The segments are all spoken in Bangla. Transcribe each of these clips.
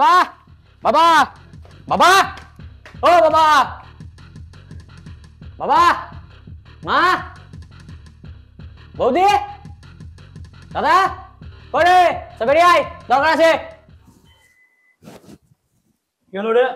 বাবা বাবা বাবা ও বাবা বাবা মা বৌদি দাদা করে সব বেরিয়ে আয়, দরকার আছে। কি হলো রে?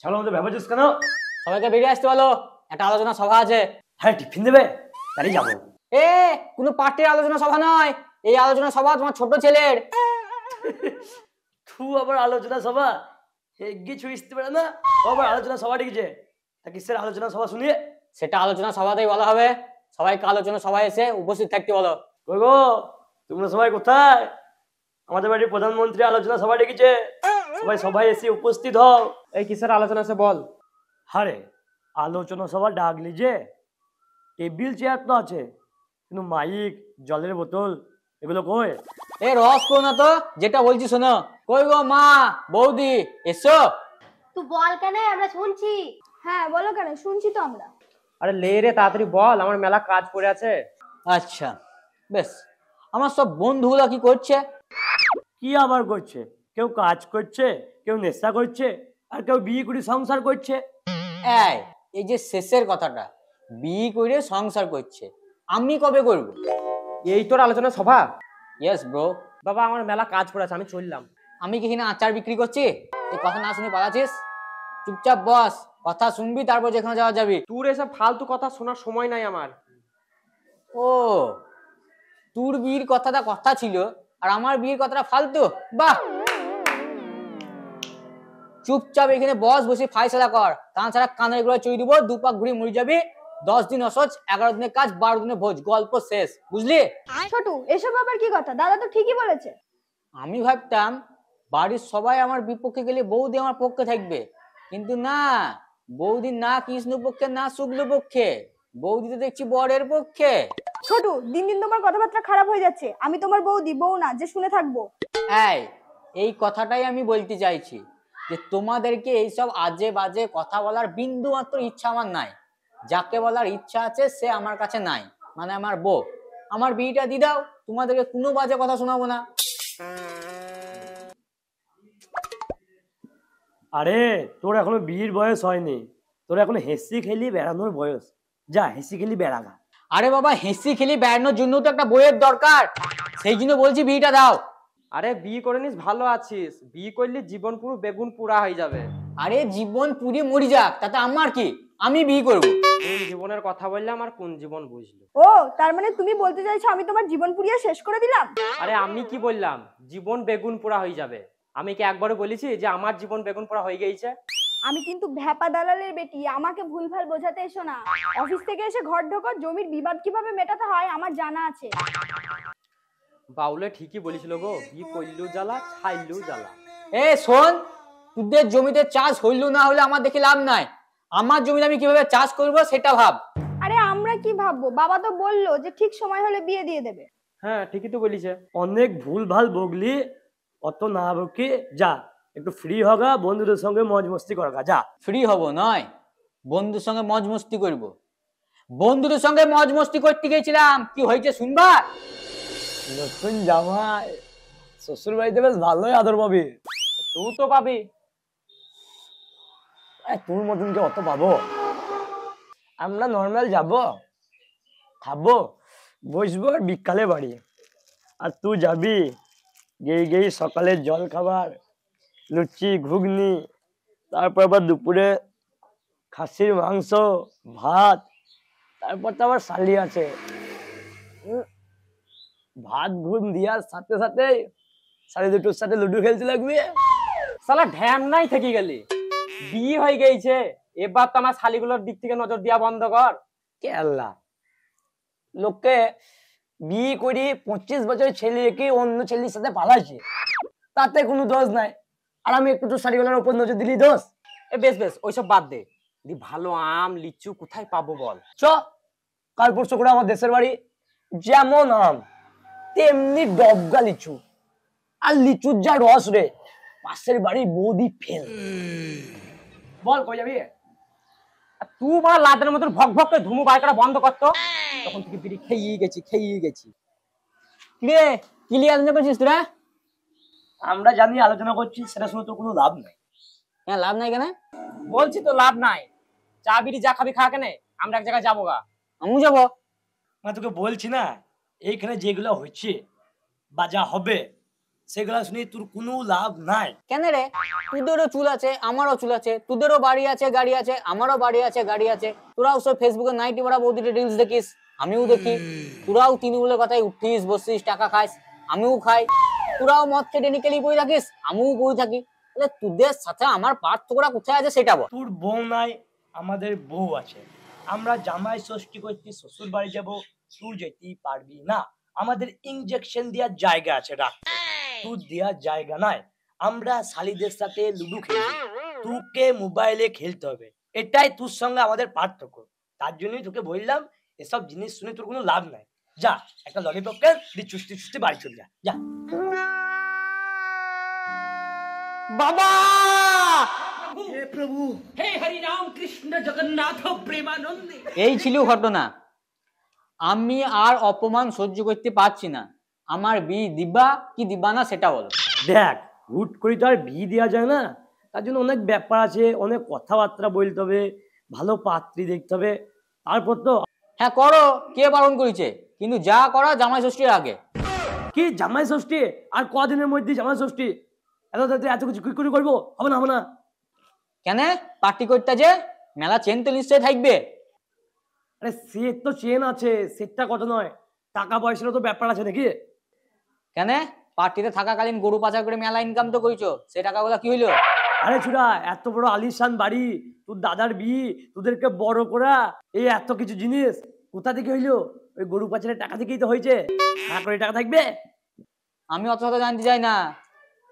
ছাগলের মধ্যে ভেবেছিস কেন? সবাইকে বেরিয়ে আসতে বলো, একটা আলোচনা সভা আছে। হ্যাঁ, টিফিন দেবে, তাই যাবো। এ কোনো পার্টির আলোচনা সভা নয়, এই আলোচনা সভা তোমার ছোট ছেলের। তুই আবার আলোচনা সভা এগিয়ে ছুঁইতে পারে না? ও আবার আলোচনা সভা ডেকেছে, তা কিসের আলোচনা সভা শুনিয়ে? সেটা আলোচনা সভাতেই বলা হবে, সবাইকে আলোচনা সভায় এসে উপস্থিত থাকতে বলো। কই গো, তোমরা সবাই কোথায়? আমাদের বাড়ির প্রধানমন্ত্রী আলোচনা সভা ডেকেছে, সবাই সবাই এসে উপস্থিত হও। এই কিসের আলোচনা আছে বল। আরে আলোচনা সভা ডাকলি যে, টেবিল চেয়ার তো আছে, কিন্তু মাইক, জলের বোতল এগুলো কই? এ রস করো না তো, যেটা বলছি শোনো। কই গো মা বৌদি এসো। তুই বল কেন, আমরা শুনছি। হ্যাঁ বলো কেন, শুনছি তো আমরা। আরে লে রে, তাড়াতাড়ি বল, আমার মেলা কাজ পড়ে আছে। আচ্ছা বেশ, আমার সব বন্ধুগুলা কি করছে? কি আবার করছে? কেউ কাজ করছে, কেউ নেশা করছে, আর কেউ বিয়ে করে সংসার করছে। এই যে শেষের কথাটা, বিয়ে করে সংসার করছে, আমি কবে করব? এই তোর আলোচনা সভা? Yes bro. বাবা আমার মেলা কাজ পড়ে আছে, আমি চললাম। আমি কি এখানে আচার বিক্রি করছি? এই কথা না শুনে পালাচ্ছিস? চুপচাপ বস, কথা শুনবি তারপর যেখানে যাওয়া যাবি। তোর এসব ফালতু কথা শোনার সময় নাই আমার। ও, তোর বিয়ের কথাটা কথা ছিল আর আমার বিয়ের কথাটা ফালতু? বাহ, চুপচাপ এখানে বস, বসে ফাইসলা কর, তাছাড়া কানের গুলো চুই দিব, দুপাক ঘুরে মরে যাবি। 10 দিন অসহ্য, 11 দিনের কাজ, 12 দিনের ভোজ, গল্প শেষ, বুঝলি? ছোটু, এসব আবার কি কথা? দাদা তো ঠিকই বলেছে। আমি ভাবতাম বাড়ির সবাই আমার বিপক্ষে গেলে বৌদি আমার পক্ষে থাকবে, কিন্তু না, বৌদি না কৃষ্ণ পক্ষে না শুক্ল পক্ষে, বৌদি তো দেখছি বরের পক্ষে। ছোটু, দিন দিন তোমার কথাবার্তা খারাপ হয়ে যাচ্ছে। আমি তোমার বৌদি, বউ না যে শুনে থাকবো। এই কথাটাই আমি বলতে চাইছি, যে তোমাদেরকে এইসব আজে বাজে কথা বলার বিন্দু মাত্র ইচ্ছা আমার নাই। যাকে বলার ইচ্ছা আছে সে আমার কাছে নাই, মানে আমার বউ। আমার বিয়েটা দিয়ে দাও, তোমাদেরকে কোনো বাজে কথা শোনাবো না। আরে তোর এখনো বিয়ের বয়স হয়নি, তোর এখনো হেসি খেলি বেড়ানোর বয়স। যা হেসি খেলি বেড়াগা। আরে বাবা, হেসি খেলি বেড়ানোর জন্য তো একটা বইয়ের দরকার, সেই জন্য বলছি বিয়েটা দাও। আরে বিয়ে করে নিস, ভালো আছিস? বিয়ে করলে জীবন পুরো বেগুন পুরা হয়ে যাবে। আরে জীবন পুরি মরি যাক, তাতে আমার কি, আমি বিয়ে করবো। কোন জীবনের কথা বললাম আর কোন জীবন বুঝলো? ও, তার মানে তুমি বলতে চাইছো আমি তোমার জীবন পুরিয়ে শেষ করে দিলাম? আরে আমি কি বললাম, জীবন বেগুন পোড়া হয়ে যাবে? আমি কি একবারও বলেছি যে আমার জীবন বেগুন পোড়া হয়ে গেছে? আমি কিন্তু ভ্যাপা দালালের বেটি, আমাকে ভুলভাল বোঝাতে এসো না। অফিস থেকে এসে ঘর ঢোকো, জমির বিবাদ কিভাবে মেটাতে হয় আমার জানা আছে। বাউলে ঠিকই বলেছিল গো, বিয়ে করলেও জ্বালা, ছাইলেও জ্বালা। শোন, তোদের জমিতে চাষ হইলো না হলে আমার দেখে লাভ নাই। আমার জমিতে আমি কিভাবে চাষ করব সেটা ভাব। আরে আমরা কি ভাববো? বাবা তো বললো যে ঠিক সময় হলে বিয়ে দিয়ে দেবে। হ্যাঁ ঠিকই তো বলিছে। অনেক ভুল ভাল বগলি, অত না বকি যা, একটু ফ্রি হগা, বন্ধুদের সঙ্গে মজ মস্তি করগা যা। ফ্রি হব নয়, বন্ধুর সঙ্গে মজ মস্তি করব। বন্ধুদের সঙ্গে মজ মস্তি করতে গেছিলাম, কি হয়েছে শুনবা? নতুন জামাই, শ্বশুর বাড়িতে বেশ ভালোই আদর পাবি। তুই তো পাবি। তোর মতন কি অত পাবো? আমরা নর্মাল যাব, খাবো, বসবো আর বিকালে বাড়ি। আর তুই যাবি গেই গেই সকালে জল খাবার, লুচি ঘুগনি, তারপর আবার দুপুরে খাসির মাংস ভাত, তারপর তো আবার শালি আছে। ভাত ঘুম দিয়ার সাথে সাথে শালি দুটোর সাথে লুডো খেলতে লাগবে। শালা ঢ্যাম নাই থেকে গেলি, বিয়ে হয়ে গেছে, এবার তো আমার শালিগুলোর দিক থেকে নজর দিয়া বন্ধ কর। কে আল্লাহ, লোককে বিয়ে করি 25 বছরের ছেলেকে অন্য ছেলের সাথে পালাইছে, তাতে কোনো দোষ নাই। আর আমি একটু তো শাড়িগুলোর উপর নজর দিলি দোষ? বেশ বেশ, ওইসব বাদ দে। ভালো আম লিচু কোথায় পাবো বল? চ কাল পরশু করে আমার দেশের বাড়ি, যেমন আম তেমনি ডবগা লিচু, আর লিচুর যা রস রে, পাশের বাড়ির বৌদি ফেল। বল কই যাবি? তুই বড় লাদের মতন ভক ভক করে ধুমু বার করা বন্ধ করতো, তখন থেকে বিড়ি খেয়েই গেছি। কিরে, কি লিয়ে আলোচনা করছিস তোরা? আমরা জানি আলোচনা করছি, সেটা শুনে তো কোনো লাভ নাই। হ্যাঁ, লাভ নাই কেন? বলছি তো লাভ নাই। চা বিড়ি যা খাবি খা কেনে, আমরা এক জায়গায় যাবো গা। আমিও যাবো। মানে তোকে বলছি না, এইখানে যেগুলো হচ্ছে বা যা হবে সেগুলো শুনে তোর কোনো লাভ নাই। কেন রে? তোদেরও চুল আছে, আমারও চুল আছে, তোদেরও বাড়ি আছে, গাড়ি আছে, আমারও বাড়ি আছে, গাড়ি আছে। তোরাও সব ফেসবুকে নাইটি পড়া বৌদিতে রিলস দেখিস, আমিও দেখি। তোরাও তৃণমূলের কথায় উঠিস বসিস, টাকা খাইস, আমিও খাই। তোরাও মদ খেটে নিকেলি বই থাকিস, আমিও বই থাকি। তাহলে তোদের সাথে আমার পার্থক্যটা কোথায় আছে সেটা বল। তোর বউ নাই, আমাদের বউ আছে। আমরা জামাই ষষ্ঠী করতে শ্বশুর বাড়ি যাব, তুই যেতেই পারবি না। আমাদের ইনজেকশন দেওয়ার জায়গা আছে, ডাক্তার, তোর দেওয়ার জায়গা নাই। আমরা শালিদের সাথে লুডু খেলি, তোকে মোবাইলে খেলতে হবে। এটাই তোর সঙ্গে আমাদের পার্থক্য। তার জন্যই তোকে বললাম, এসব জিনিস শুনে তোর কোনো লাভ নাই। যা একটা ললিপপ খেয়ে দিয়ে চুষতে চুষতে বাড়ি চলে যা, যা। বাবা! এই ছিল ঘটনা। আমি আর অপমান সহ্য করতে পারছি না। আমার বিয়ে দিবা কি দিবা না সেটা বলো। দেখ, হুট করে তো আর বিয়ে দেওয়া যায় না, তার জন্য অনেক ব্যাপার আছে, অনেক কথাবার্তা বলতে হবে, ভালো পাত্রী দেখতে হবে, তারপর তো। হ্যাঁ করো, কে বারণ করেছে? কিন্তু যা করা জামাই ষষ্ঠীর আগে। কি জামাই ষষ্ঠী? আর কদিনের মধ্যে জামাই ষষ্ঠী? এত তাড়াতাড়ি এত কিছু কি করে করবো? হবে না, হবে না। কেন পার্টি করতে যে? মেলা চেন তো নিশ্চয়ই থাকবে। আরে সেট তো চেন আছে, সেটটা কত নয়, টাকা পয়সারও তো ব্যাপার আছে নাকি? কেন পার্টিতে থাকাকালীন গরু পাচার করে মেলা ইনকাম তো করেছো, সে টাকাগুলো কি হইলো? আরে চুরা, এত বড় আলিশান বাড়ি, তোর দাদার বিয়ে, তোদেরকে বড় করা, এই এত কিছু জিনিস কোথা থেকে হইলো? ওই গরু পাচারের টাকা থেকেই তো হয়েছে। না করে টাকা থাকবে? আমি অত কথা জানতে চাই না।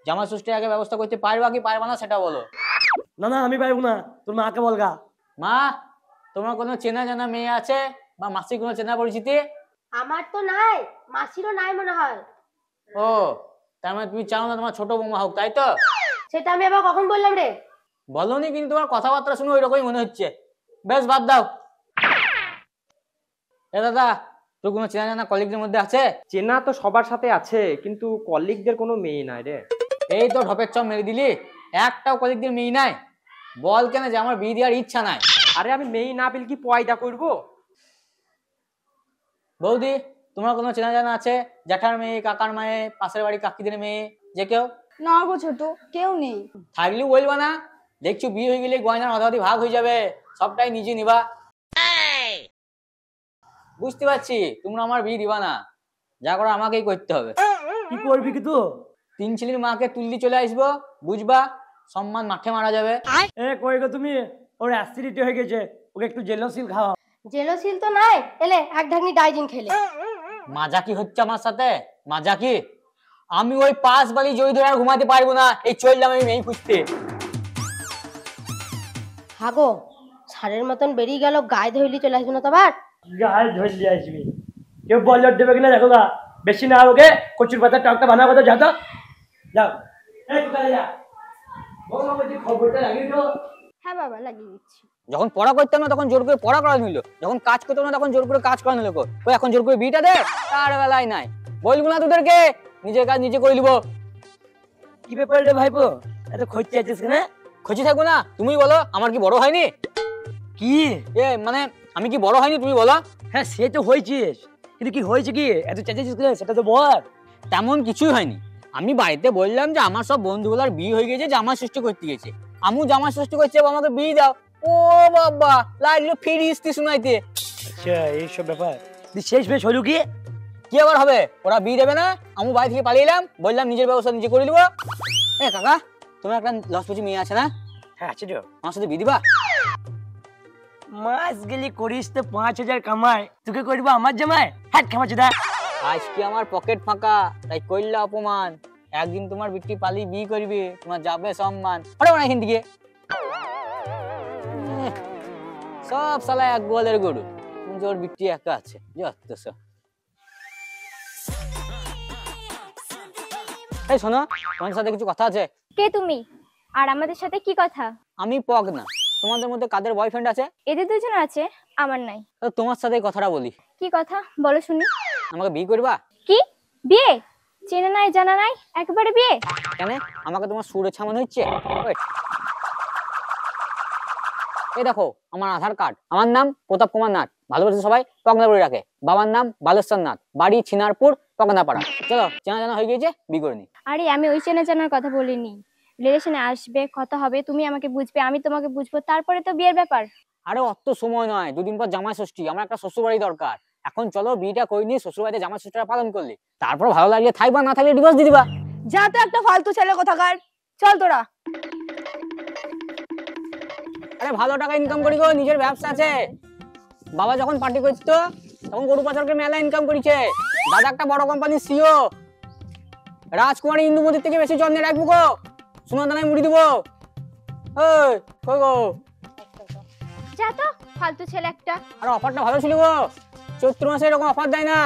জামাই ষষ্ঠীর আগে ব্যবস্থা করতে পারবা কি পারবা না সেটা বলো। না না, আমি পারবো না, তোর মাকে বলগা। মা, তোমার কোনো চেনা জানা মেয়ে আছে বা মাসির কোনো চেনা পরিচিতি? আমার তো নাই, মাসিরও নাই মনে হয়। ও, তার মানে তুমি চাও না তোমার ছোট বৌমা হোক, তাই তো? সেটা আমি আবার কখন বললাম রে? বলনি, কিন্তু তোমার কথাবার্তা শুনে ওই রকমই মনে হচ্ছে। বেশ, বাদ দাও। এ দাদা, তোর কোনো চেনা জানা কলিগদের মধ্যে আছে? চেনা তো সবার সাথে আছে, কিন্তু কলিগদের কোনো মেয়ে নাই রে। এই তো ঢপের চপ মেরে দিলি, একটাও কলিগদের মেয়ে নাই। বল কেন যে আমার বিয়ে দেওয়ার ইচ্ছা নাই। আরে আমি মেয়ে না পেলে কি পয়দা করবো? বৌদি, তোমার কোনো চেনা জানা আছে? জ্যাঠার মেয়ে, কাকার মেয়ে, পাশের বাড়ি কাকিদের মেয়ে, যে কেউ? না গো ছোট, কেউ নেই। থাকলেও বলবা না? দেখছো বিয়ে হয়ে গেলে গয়নার আধাআধি ভাগ হয়ে যাবে, সবটাই নিজে নিবা। বুঝতে পারছি তোমরা আমার বিয়ে দিবা না, যা করো আমাকেই করতে হবে। কি করবি কি তুই? তিন ছেলের মাকে তুললি চলে আসবো, বুঝবা? সম্মান মাঠে মারা যাবে। এ কই গো তুমি? ওর অ্যাসিডিটি হয়ে গেছে, ওকে একটু জেলোসিল খাওয়া। জেলোসিল তো নাই, এলে এক ঢাকনি ডাইজিন খেলে। মাজা কি হচ্ছে আমার সাথে? মাজা কি? আমি ওই পাঁচ বালি জড়ি ধরে আর ঘুমাতে পারবো না, এই চললাম আমি মেয়ে খুঁজতে। হাগো, সারের মতন বেরিয়ে গেল, গায়ে ধইলি চলে আসবে না তো আবার? গায়ে ধরলে আসবি, কেউ বল দেবে কিনা দেখো না। বেশি না ওকে কচুর পাতা টকটা বানা কথা, যা তো যাও। এই কোথায় যা, বৌমা বলছি খবরটা লাগিয়ে দিও। হ্যাঁ বাবা, লাগিয়ে দিচ্ছি। যখন পড়া করতাম না তখন জোর করে পড়া করা নিল, যখন কাজ করতাম না তখন জোর করে কাজ করা নিল। কই এখন জোর করে বিটা দে? তার বেলায় নাই। বলবো না তোদেরকে, নিজের কাজ নিজে করে নিব। কি ব্যাপার রে ভাইপো, এত খোঁজতে আছিস কেন? খুঁজি থাকবো না? তুমি বলো, আমার কি বড় হয়নি? কি এ মানে আমি কি বড় হয়নি তুমি বলো? হ্যাঁ সে তো হয়েছিস, কিন্তু কি হয়েছে কি এত চেঁচেছিস কেন সেটা তো বল। তেমন কিছুই হয়নি। আমি বাড়িতে বললাম যে আমার সব বন্ধুগুলার বিয়ে হয়ে গেছে, জামা সৃষ্টি করতে গেছে। আমু জামা সৃষ্টি করছে, আমাকে বিয়ে দাও। ও বাবা, লাগলো ফিরি ইস্তি শুনাইতে। আচ্ছা এইসব ব্যাপার, শেষ বেশ হলো কি? কি আবার হবে? ওরা বিয়ে দেবে না, আমু বাড়ি থেকে পালিয়ে এলাম, বললাম নিজের ব্যবস্থা নিজে করে নিবো। এ কাকা, তোমার একটা লসপচি মেয়ে আছে না? হ্যাঁ আছে তো। আমার সাথে বিয়ে দিবা? মাস গেলি করিস তো 5,000 কামাই, তোকে করবো আমার জামাই? হাত খামাচ্ছি দা। আজকে আমার পকেট ফাঁকা, তাই করলে অপমান। একদিন তোমার বিটি পালিয়ে বিয়ে করবে, তোমার যাবে সম্মান। আরে না এখান থেকে, সব সালা এক গোয়ালের গরু। ওর বিটি একা আছে, যত সব। এই শোনো, তোমার সাথে কিছু কথা আছে। কে তুমি? আর আমাদের সাথে কি কথা? আমি পগ না। তোমাদের মধ্যে কাদের বয়ফ্রেন্ড আছে? এদের দুজন আছে, আমার নাই। তোমার সাথে কথাটা বলি। কি কথা বলো শুনি। আমাকে বিয়ে করবা? কি বিয়ে? চেনা নাই জানা নাই একবারে বিয়ে? কেন আমাকে তোমার সুরে ছামানো হচ্ছে? Wait. এই দেখো আমার আধার কার্ড, আমার নাম প্রতাপ কুমার নাথ, ভালোবাসে সবাই পগনাপুরি রাখে, বাবার নাম বালেশ্বর নাথ, বাড়ি ছিনারপুর পগনাপাড়া। চলো চেনা জানা হয়ে গিয়েছে, বিয়ে করে নি। আরে আমি ওই চেনা জানার কথা বলিনি, রিলেশনে আসবে, কথা হবে, তুমি আমাকে বুঝবে, আমি তোমাকে বুঝবো, তারপরে তো বিয়ের ব্যাপার। আরে অত সময় নয়, দুদিন পর জামাই ষষ্ঠী, আমার একটা শ্বশুর বাড়ি দরকার। এখন চলো বিয়েটা করে নিয়ে শ্বশুর বাড়িতে জামাই ষষ্ঠীটা পালন করলে, তারপর ভালো লাগলে থাকবা, না থাকলে ডিভোর্স দিয়ে দিবা। যা তো একটা ফালতু ছেলে কোথাকার, চল তোরা। আরে ভালো টাকা ইনকাম করি গো, নিজের ব্যবসা আছে। বাবা যখন পার্টি করতো তখন গরু পাচারকে মেলা ইনকাম করেছে। দাদা একটা বড় কোম্পানির সিও। রাজকুমারী ইন্দুমতির থেকে বেশি যত্নে রাখবো গো, সোনা দানায় মুড়ি দেবো। এই কই গো? যা তো ফালতু ছেলে একটা। আর অফারটা ভালো ছিল গো, চৈত্র মাসে এরকম অফার দেয় না।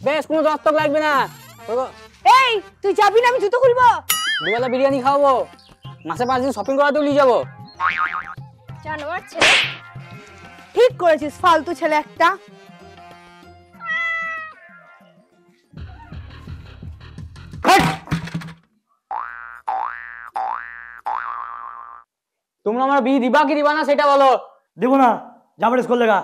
বেশ কোনো দস্তক লাগবে না। কই গো? এই তুই যাবি না, আমি জুতো খুলবো। দুবেলা বিরিয়ানি খাওয়াবো, মাসে 5 দিন শপিং করাতেও নিয়ে যাবো। জানোয়ার ছেলে। ঠিক করেছিস, ফালতু ছেলে একটা। তোমরা আমার বিয়ে দিবা কি দিবা না সেটা বলো। দেবো না, যাবে স্কুল লেগা।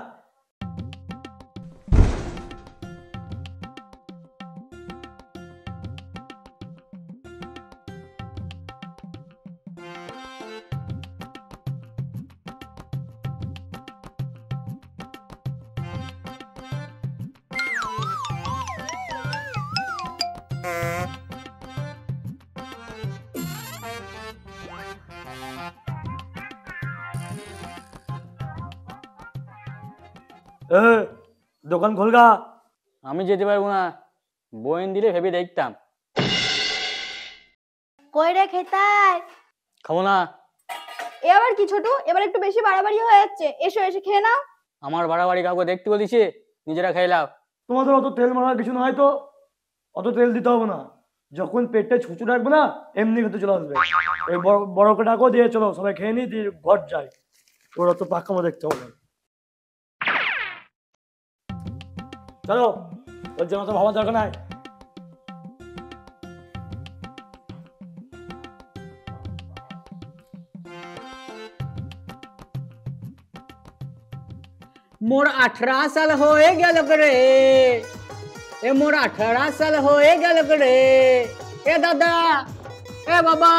এ, দোকান খোলগা। আমি যেতে পারবো না, বইন দিলে ভেবে দেখতাম। কই রে খেতাই? খাবো না। এ আবার কি ছোট, এবার একটু বেশি বাড়াবাড়ি হয়ে যাচ্ছে, এসো এসে খেয়ে নাও। আমার বাড়াবাড়ি কাউকে দেখতে বলেছি, নিজেরা খেয়ে নাও। তোমাদের অত তেল মারার কিছু নয় তো, অত তেল দিতে হবে না। যখন পেটে ছুঁচু রাখবে না এমনি খেতে চলে আসবে। এই বড় ডাকো দিয়ে চলো, সবাই খেয়ে নি, দিয়ে ঘর যায়। ওরা তো পাক্কামো দেখতে হবে না। চলো, ওর জন্য তো ভাবার দরকার নাই। মোর 18 সাল হয়ে গেল রে, এ মোর 18 সাল হয়ে গেল রে। এ দাদা, এ বাবা,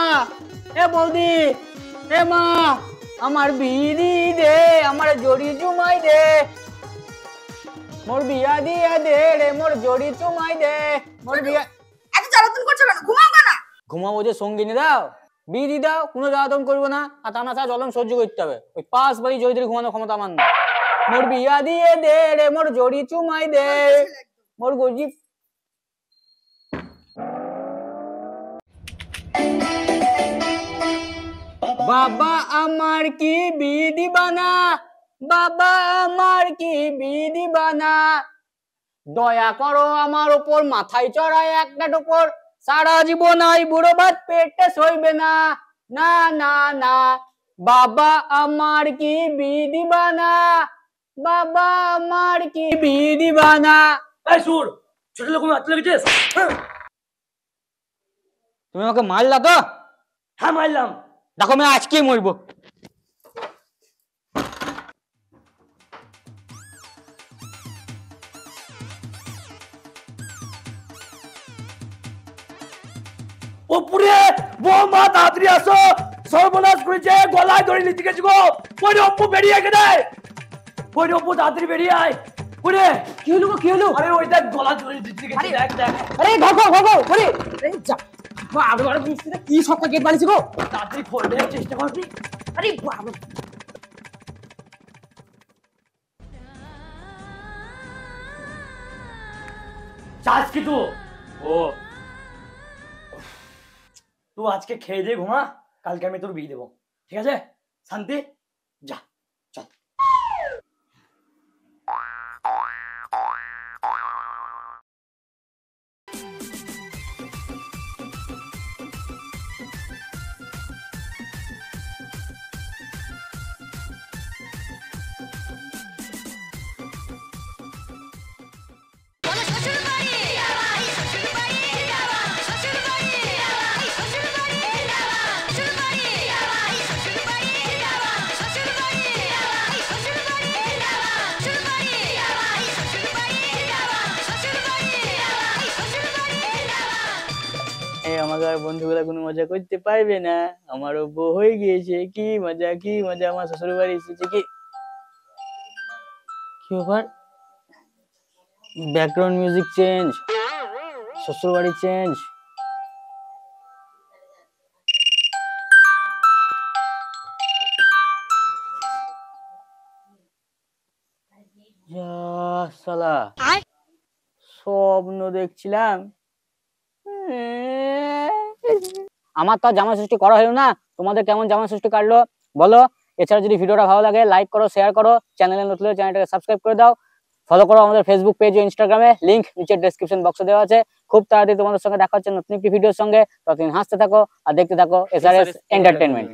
এ বৌদি, এ মা, আমার বিড়ি দে, আমার জড়ি জুমাই দে, মোর বিয়া দিয়ে দে রে, মোর জড়ি চুমাই দে, মোর বিয়া। এত জ্বালাতন করছো কেন? ঘুমাও কেন? ঘুমাবো যে সঙ্গিনী দাও, বিড়ি দাও, কোনো জ্বালাতন করবো না। আর তা না ছাড়া জ্বলন সহ্য করতে হবে। ওই 5 বাড়ি জড়ি ঘুমানোর ক্ষমতা আমার না। মোর বিয়া দিয়ে দে রে, মোর জড়ি চুমাই দে, মোর গজিব। বাবা আমার কি বিধি বানা, বাবা আমার কি বিধি বানা, দয়া করো আমার উপর, মাথায় চড়ায় একটা টোপর, সারা জীবন এই বুড়ো ভাত পেটে সইবে না, না না না। বাবা আমার কি বিধি বানা, বাবা আমার কি বিধি বানা। এই সুর, ছোট লোক হাত লেগেছিস? তুমি আমাকে মারলা তো? হ্যাঁ মারলাম। দেখো আমি আজকেই মরবো। ওপরে বৌমা তাড়াতাড়ি আসো, সর্বনাশ করেছে, গলায় ধরে নিতে গেছি গো। ওই অপ্পু বেরিয়ে গেছে, ওই অপ্পু তাড়াতাড়ি বেরিয়ে আয়। ওরে কি হলো কি হলো? আরে ওই দেখ গলা ধরে দিতে গেছে, দেখ দেখ। আরে ভাগো ভাগো, ওরে আরে যা, আরে আরে মিস্ত্রি কি সবটা গেট বানিয়েছে গো। তাড়াতাড়ি খোলতে চেষ্টা করবি। আরে বাবা, চাস কি তুই? ও তুই আজকে খেয়ে দিয়ে ঘুমা, কালকে আমি তোর বিয়ে দেবো, ঠিক আছে? শান্তি, যা চল। শ্বশুর বাড়ি বন্ধুগুলা কোনো মজা করতে পারবে না, আমারও বউ হয়ে গিয়েছে, কি মজা কি মজা, আমার শ্বশুর বাড়ি এসেছে। কি কি ব্যাপার, ব্যাকগ্রাউন্ড মিউজিক চেঞ্জ, শ্বশুর বাড়ি চেঞ্জ। শালা স্বপ্ন দেখছিলাম। আমার তো আর জামা ষষ্ঠী করা হলো না, তোমাদের কেমন জামা ষষ্ঠী কাটলো বলো। এছাড়া যদি ভিডিওটা ভালো লাগে লাইক করো, শেয়ার করো, চ্যানেলে নতুন হলে চ্যানেলটাকে সাবস্ক্রাইব করে দাও, ফলো করো আমাদের ফেসবুক পেজ ও ইনস্টাগ্রামে, লিংক নিচের ডেসক্রিপশন বক্সে দেওয়া আছে। খুব তাড়াতাড়ি তোমাদের সঙ্গে দেখা হচ্ছে নতুন একটি ভিডিওর সঙ্গে, ততদিন হাসতে থাকো আর দেখতে থাকো এসআরএস এন্টারটেনমেন্ট।